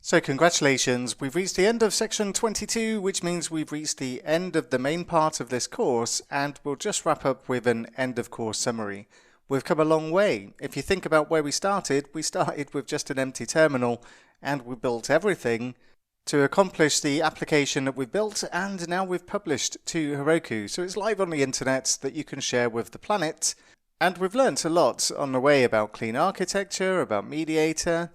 So congratulations, we've reached the end of section 22, which means we've reached the end of the main part of this course, and we'll just wrap up with an end of course summary. We've come a long way. If you think about where we started with just an empty terminal, and we built everything to accomplish the application that we've built, and now we've published to Heroku. So it's live on the internet that you can share with the planet. And we've learnt a lot on the way about clean architecture, about Mediator,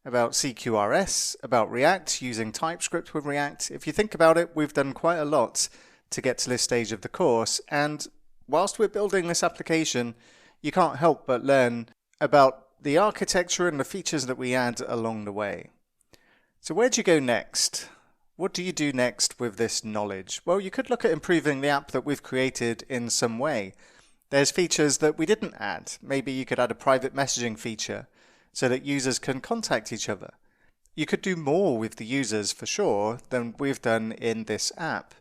about CQRS, about React, using TypeScript with React. If you think about it, we've done quite a lot to get to this stage of the course, and whilst we're building this application, you can't help but learn about the architecture and the features that we add along the way. So where do you go next? What do you do next with this knowledge? Well, you could look at improving the app that we've created in some way. There's features that we didn't add. Maybe you could add a private messaging feature so that users can contact each other. You could do more with the users for sure than we've done in this app.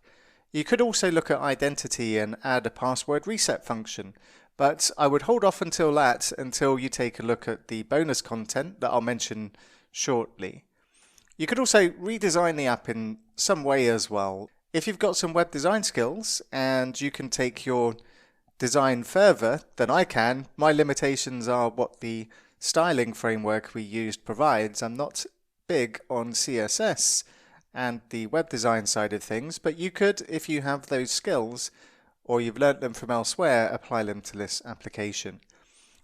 You could also look at identity and add a password reset function, but I would hold off until you take a look at the bonus content that I'll mention shortly. You could also redesign the app in some way as well. If you've got some web design skills and you can take your design further than I can, my limitations are what the styling framework we used provides. I'm not big on CSS and the web design side of things, but you could, if you have those skills or you've learnt them from elsewhere, apply them to this application.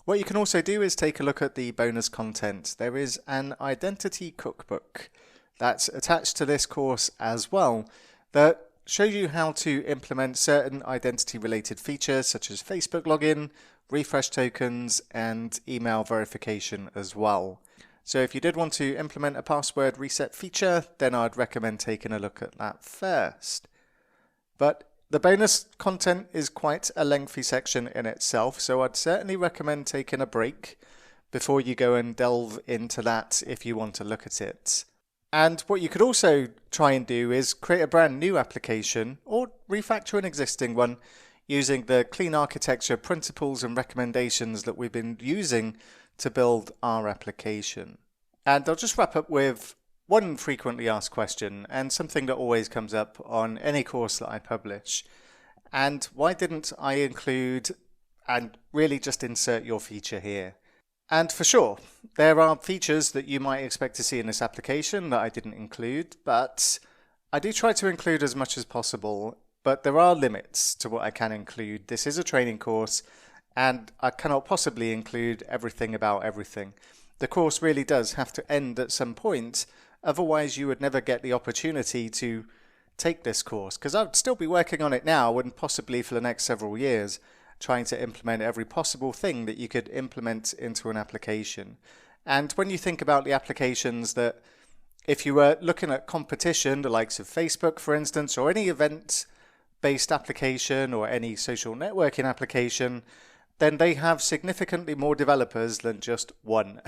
What you can also do is take a look at the bonus content. There is an identity cookbook that's attached to this course as well that shows you how to implement certain identity related features such as Facebook login, refresh tokens, and email verification as well. So if you did want to implement a password reset feature, then I'd recommend taking a look at that first. But the bonus content is quite a lengthy section in itself, so I'd certainly recommend taking a break before you go and delve into that if you want to look at it. And what you could also try and do is create a brand new application or refactor an existing one using the clean architecture principles and recommendations that we've been using to build our application. And I'll just wrap up with one frequently asked question, and something that always comes up on any course that I publish. And why didn't I include and really just insert your feature here? And for sure, there are features that you might expect to see in this application that I didn't include, but I do try to include as much as possible. But there are limits to what I can include. This is a training course, and I cannot possibly include everything about everything. The course really does have to end at some point, otherwise you would never get the opportunity to take this course, because I'd still be working on it now and possibly for the next several years, trying to implement every possible thing that you could implement into an application. And when you think about the applications that, if you were looking at competition, the likes of Facebook, for instance, or any event-based application or any social networking application, then they have significantly more developers than just one.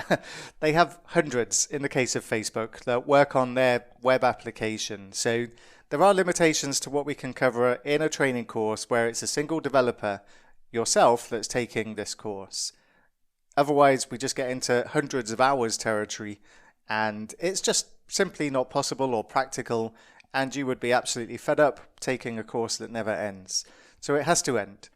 They have hundreds in the case of Facebook that work on their web application. So there are limitations to what we can cover in a training course where it's a single developer, yourself, that's taking this course. Otherwise, we just get into hundreds of hours territory, and it's just simply not possible or practical, and you would be absolutely fed up taking a course that never ends. So it has to end.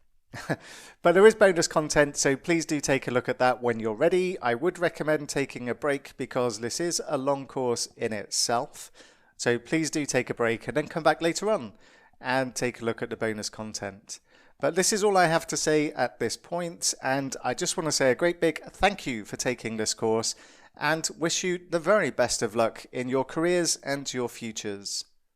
But there is bonus content, so please do take a look at that when you're ready. I would recommend taking a break because this is a long course in itself. So please do take a break and then come back later on and take a look at the bonus content. But this is all I have to say at this point, and I just want to say a great big thank you for taking this course and wish you the very best of luck in your careers and your futures.